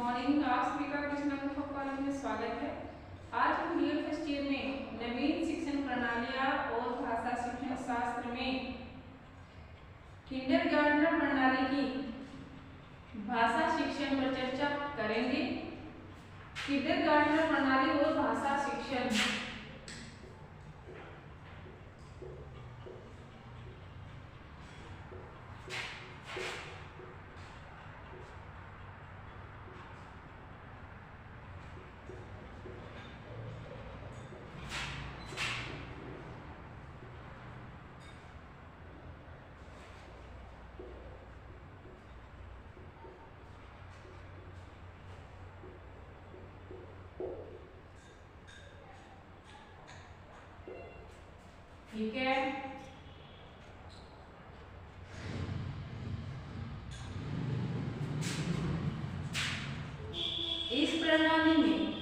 Morning. आप सभी का कृष्णा गुफा कॉलेज में स्वागत है। आज हम यूनिट फर्स्ट ईयर में नवीन शिक्षण प्रणालियां और भाषा शिक्षण शास्त्र में किंडरगार्टनर प्रणाली की भाषा शिक्षण पर चर्चा करेंगे। किंडरगार्टनर प्रणाली और भाषा शिक्षण ठीक है। इस प्रणाली में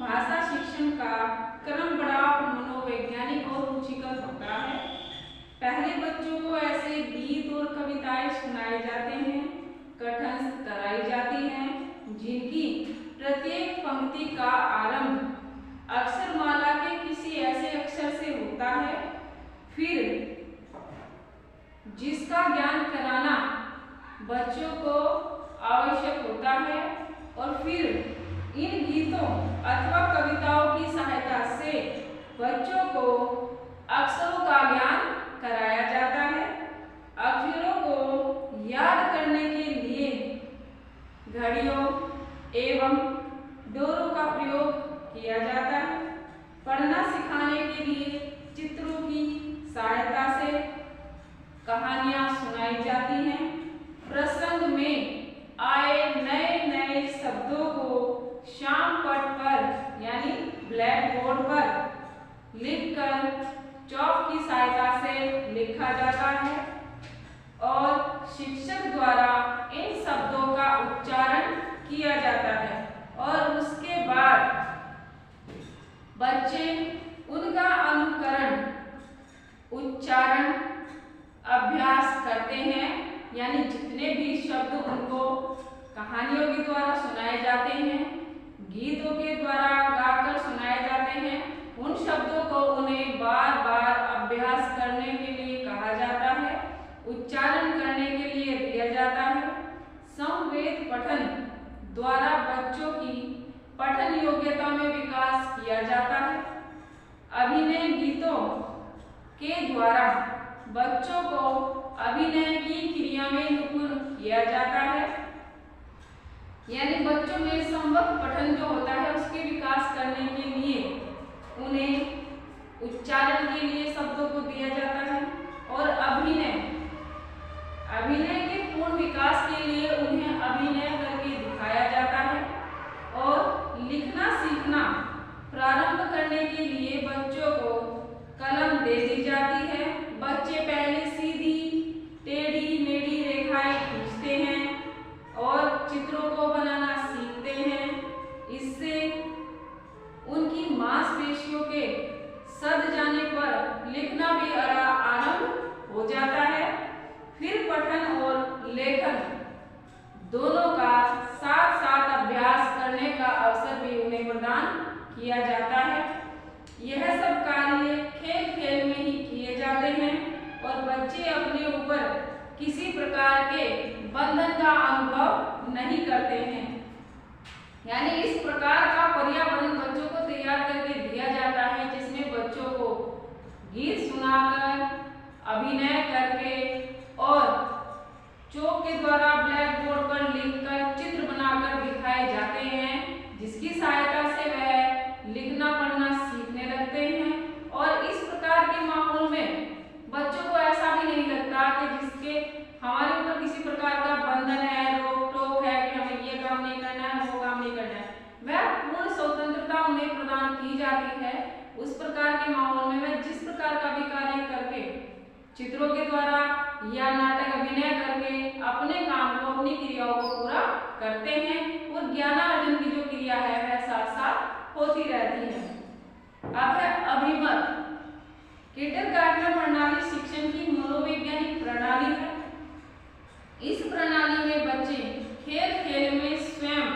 भाषा शिक्षण का क्रम बड़ा मनोवैज्ञानिक और रुचिकर होता है। पहले बच्चों को ऐसे गीत और कविताएं सुनाए जाते हैं, कंठस्थ कराई जाती हैं, जिनकी प्रत्येक पंक्ति का आरंभ अक्षरमाला के किसी ऐसे अक्षर से होता है, फिर जिसका ज्ञान कराना बच्चों को आवश्यक होता है, और फिर इन गीतों अथवा कविताओं की सहायता से बच्चों को अक्षरों का ज्ञान कराया जाता है। अक्षरों को याद करने के लिए घड़ियों एवं डोरों का प्रयोग किया जाता है। पढ़ना सिखाने के लिए चित्रों की सहायता से कहानियां सुनाई जाती हैं। प्रसंग में आए नए नए शब्दों को श्याम पट पर यानी ब्लैक बोर्ड पर लिखकर चौक की सहायता से लिखा जाता है, और शिक्षक द्वारा इन शब्दों का उच्चारण किया जाता है, और उसके बाद बच्चे उनका अनुकरण उच्चारण अभ्यास करते हैं। यानी जितने भी शब्द उनको कहानियों के द्वारा सुनाए जाते हैं, गीतों के द्वारा गाकर सुनाए जाते हैं, उन शब्दों को उन्हें बार बार अभ्यास करने के लिए कहा जाता है, उच्चारण करने के लिए दिया जाता है। संवेद पठन द्वारा बच्चों की पठन योग्यता में विकास किया जाता है। अभिनय गीतों के द्वारा बच्चों को अभिनय की क्रिया में निपुण किया जाता है। यानी बच्चों में संवक पठन जो होता है उसके विकास करने के लिए उन्हें उच्चारण के लिए शब्दों को दिया जाता है, और अभिनय के पूर्ण विकास के लिए उन्हें अभिनय करके दिखाया जाता है। और लिखना सीखना प्रारंभ करने के लिए बच्चों को कलम दे दी जाती है। बच्चे पहले सीधी टेढ़ी मेढ़ी रेखाएं खींचते हैं और चित्रों को बनाना सीखते हैं। इससे उनकी मांसपेशियों के सध जाने पर लिखना भी आरंभ हो जाता है। फिर पठन और लेखन दोनों का साथ साथ अभ्यास करने का अवसर भी उन्हें प्रदान किया जाता है। यह सब कार्य खेल खेल में ही किए जाते हैं, और बच्चे अपने ऊपर किसी प्रकार के बंधन का अनुभव नहीं करते हैं। यानी इस प्रकार का पर्यावरण बच्चों को तैयार करके दिया जाता है, जिसमें बच्चों को गीत सुनाकर, अभिनय करके और चौक के द्वारा ब्लैक बोर्ड पर लिखकर चित्र बनाकर दिखाए जाते हैं, जिसकी सहायता से वह लिखना पढ़ना सीखने लगते हैं। और इस प्रकार के माहौल में बच्चों को ऐसा भी नहीं लगता कि जिसके हमारे ऊपर किसी प्रकार का बंधन है, रोक टोक है कि हमें ये काम नहीं करना है, वो काम नहीं करना है। वह पूर्ण स्वतंत्रता उन्हें प्रदान की जाती है। उस प्रकार के माहौल में वह जिस प्रकार का भी कार्य करके चित्रों के द्वारा या नाटक अभिनय करके अपने काम को, अपनी क्रियाओं को पूरा करते हैं, और ज्ञानार्जन की जो क्रिया है वह साथ साथ होती रहती है। अब है अभिमत। किंडरगार्टनर प्रणाली शिक्षण की मनोवैज्ञानिक प्रणाली है। इस प्रणाली में बच्चे खेल खेल में स्वयं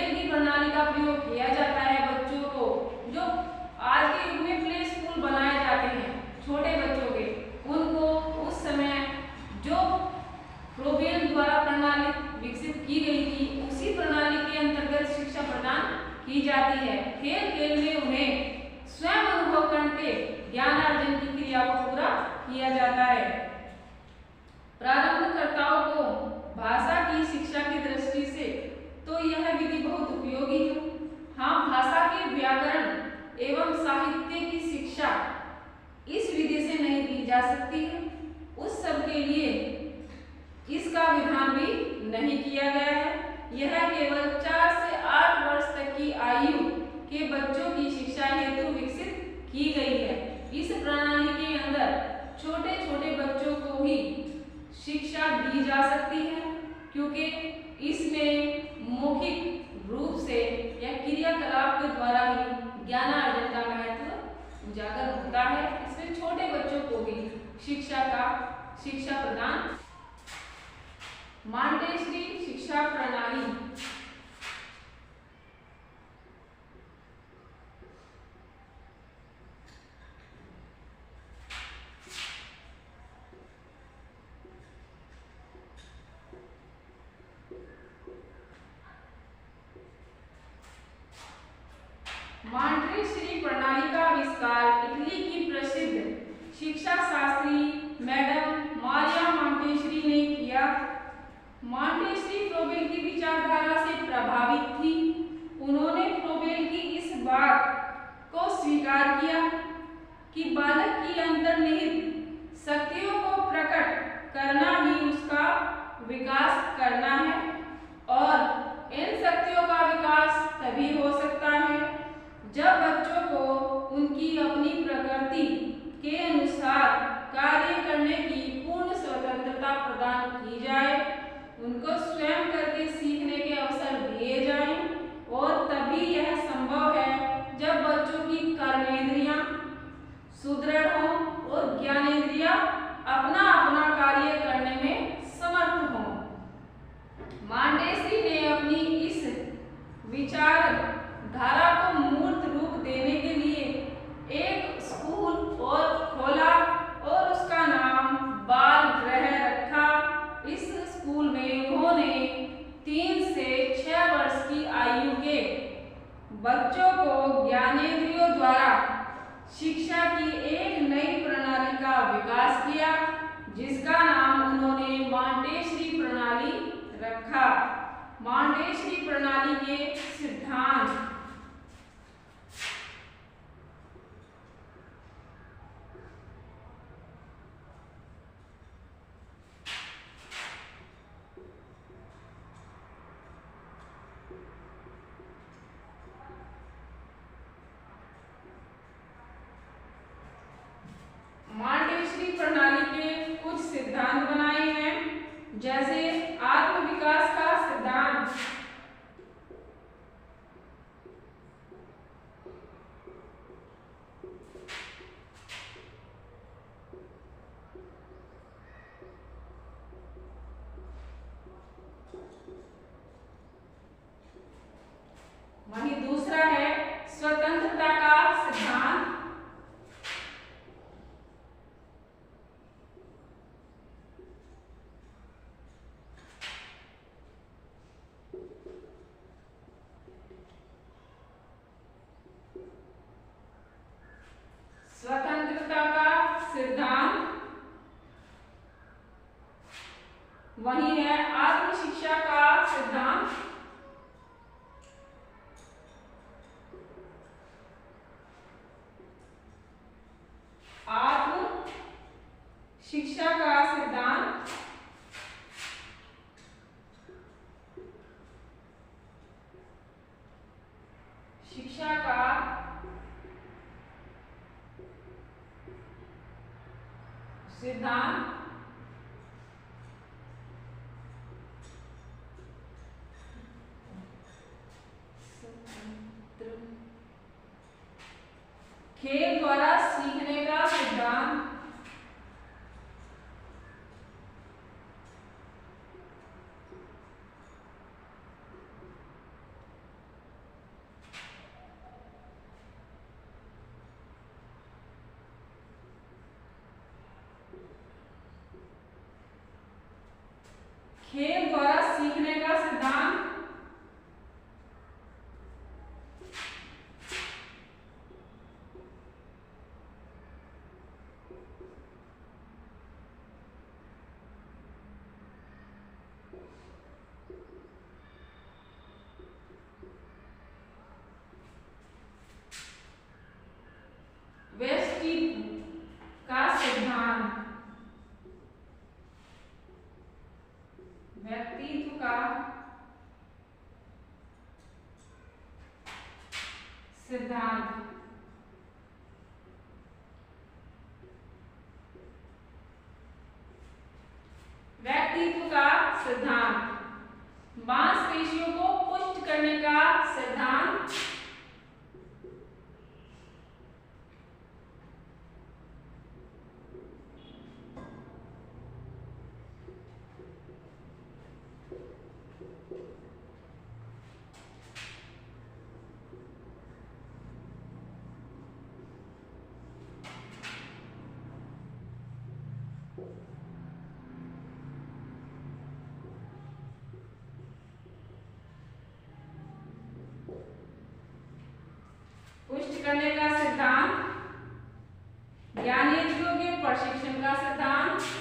खेल की प्रणाली का प्रयोग किया जाता है बच्चों को, जो आज के युग में प्ले स्कूल बनाए जाते हैं छोटे बच्चों के, उनको उस समय जो फ्रोबेल द्वारा प्रणाली विकसित की गई थी उसी प्रणाली के अंतर्गत शिक्षा प्रदान की जाती है। खेल खेल में उन्हें स्वयं अनुभव करके ज्ञान अर्जन की क्रिया को पूरा किया जाता है। प्रारंभकर्ताओं को भाषा की शिक्षा की दृष्टि से तो यह विधि बहुत उपयोगी है। हाँ, भाषा के व्याकरण एवं साहित्य की शिक्षा इस विधि से नहीं दी जा सकती है, उस सब के लिए इसका विधान भी नहीं किया गया है। यह केवल 4 से 8 वर्ष तक की आयु के बच्चों की शिक्षा हेतु विकसित की गई है। इस प्रणाली के अंदर छोटे छोटे बच्चों को ही शिक्षा दी जा सकती है, क्योंकि इसमें मौखिक रूप से या क्रियाकलाप के द्वारा ही ज्ञानार्जन का महत्व उजागर होता है। इसमें छोटे बच्चों को भी शिक्षा प्रदान। मॉन्टेसरी शिक्षा प्रणाली मॉन्टेसरी प्रणाली का आविष्कार इटली की प्रसिद्ध शिक्षा शास्त्री मैडम मारिया मॉन्टेसरी ने किया। मॉन्टेसरी फ्रोबेल की विचारधारा से प्रभावित थी। उन्होंने फ्रोबेल की इस बात को स्वीकार किया कि बालक की अंतर्निहित शक्तियों को प्रकट करना ही उसका विकास करना है, और इन शक्तियों का विकास तभी हो सकता है जब बच्चों को उनकी अपनी प्रकृति के अनुसार कार्य करने की पूर्ण स्वतंत्रता प्रदान की जाए, उनको स्वयं करके सीखने के अवसर दिए जाएं, और तभी यह संभव है जब बच्चों की कर्मेंद्रियां सुदृढ़ हों और ज्ञानेंद्रियां अपना अपना कार्य करने में समर्थ हों। मॉन्टेसरी ने अपनी इस विचार धारा को मूर्त रूप देने के लिए एक स्कूल और खोला और उसका नाम बाल गृह रखा। इस स्कूल में उन्होंने 3 से 6 वर्ष की आयु के बच्चों को ज्ञानेंद्रियों द्वारा शिक्षा की एक नई प्रणाली का विकास किया, जिसका नाम उन्होंने मॉन्टेसरी प्रणाली रखा। मॉन्टेसरी प्रणाली के सिद्धांत मॉन्टेसरी प्रणाली के कुछ सिद्धांत बनाए हैं, जैसे आत्म विकास का सिद्धांत, वहीं दूसरा है स्वतंत्रता का सिद्धांत, वही है आत्म शिक्षा का सिद्धांत, आत्म शिक्षा का सिद्धांत, शिक्षा का सिद्धांत, खेल द्वारा सीखने का सिद्धांत, सिद्धांत। व्यक्तित्व का सिद्धांत। मांसपेशियों को पुष्ट करने का सिद्धांत। पुष्ट करने का सिद्धांत। ज्ञानेंद्रियों के प्रशिक्षण का सिद्धांत।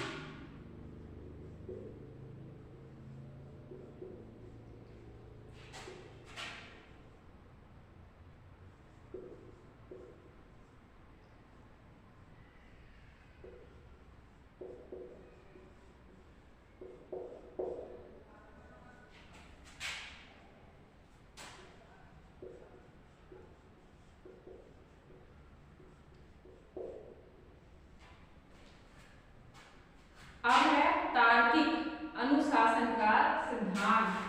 अब है तार्किक अनुशासन का सिद्धांत।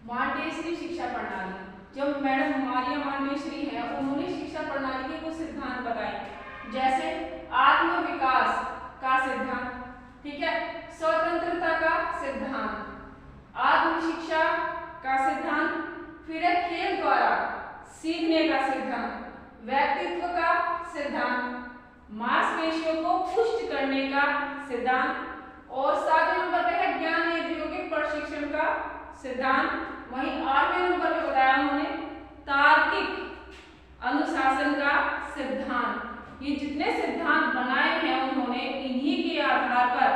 मॉन्टेसरी शिक्षा प्रणाली। जो मैडम मारिया मॉन्टेसरी है उन्होंने शिक्षा प्रणाली के कुछ सिद्धांत बताए, जैसे आत्म विकास का सिद्धांत, ठीक है, स्वतंत्रता का सिद्धांत, आत्म शिक्षा का सिद्धांत, फिर है खेल द्वारा सीखने का सिद्धांत, व्यक्तित्व का सिद्धांत, मांसपेशियों को पुष्ट करने का सिद्धांत, और 7वें नंबर पे है ज्ञानेंद्रियों के प्रशिक्षण का सिद्धांत। वहीं 8वें नंबर पे बताया उन्होंने तार्किक अनुशासन का सिद्धांत। ये जितने सिद्धांत बनाए हैं उन्होंने, इन्हीं के आधार पर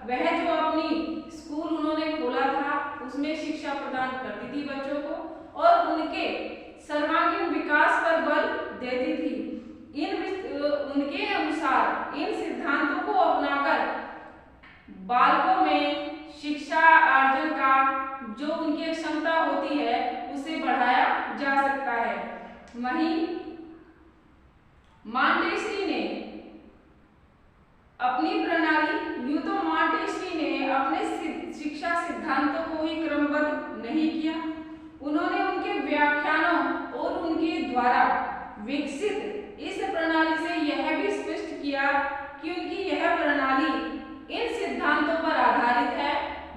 वह जो अपनी स्कूल उन्होंने खोला था उसमें शिक्षा प्रदान करती थी बच्चों को और उनके सर्वांगीण विकास पर बल देती थी। उनके अनुसार इन सिद्धांतों को अपनाकर बालकों में शिक्षा अर्जन का जो उनकी क्षमता होती है उसे बढ़ाया जा सकता है। वहीं मॉन्टेसरी ने अपनी प्रणाली, यूं तो मॉन्टेसरी ने अपने शिक्षा सिद्धांतों को ही क्रमबद्ध नहीं किया, उन्होंने उनके व्याख्यानों और उनके द्वारा विकसित इस प्रणाली से यह भी स्पष्ट किया कि उनकी यह प्रणाली इन सिद्धांतों पर आधारित है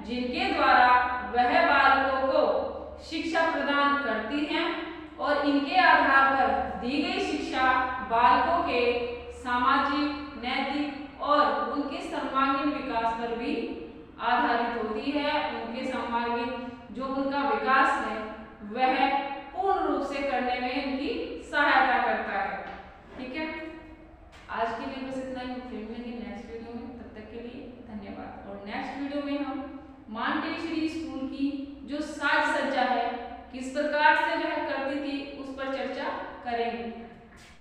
जिनके द्वारा वह बालकों को शिक्षा प्रदान करती हैं और इनके आधार पर दी गई शिक्षा बालकों के सामाजिक, नैतिक और उनके सर्वांगीण विकास पर भी आधारित होती है। उनके सर्वांगीण जो उनका विकास है वह पूर्ण रूप से करने में उनकी सहायता करता है। ठीक है, आज के लिए बस इतना ही। फिर मिलेंगे नेक्स्ट वीडियो में, तब तक के लिए धन्यवाद। और नेक्स्ट वीडियो में हम मॉन्टेसरी स्कूल की जो साज सज्जा है किस प्रकार से वह करती थी उस पर चर्चा करेंगे।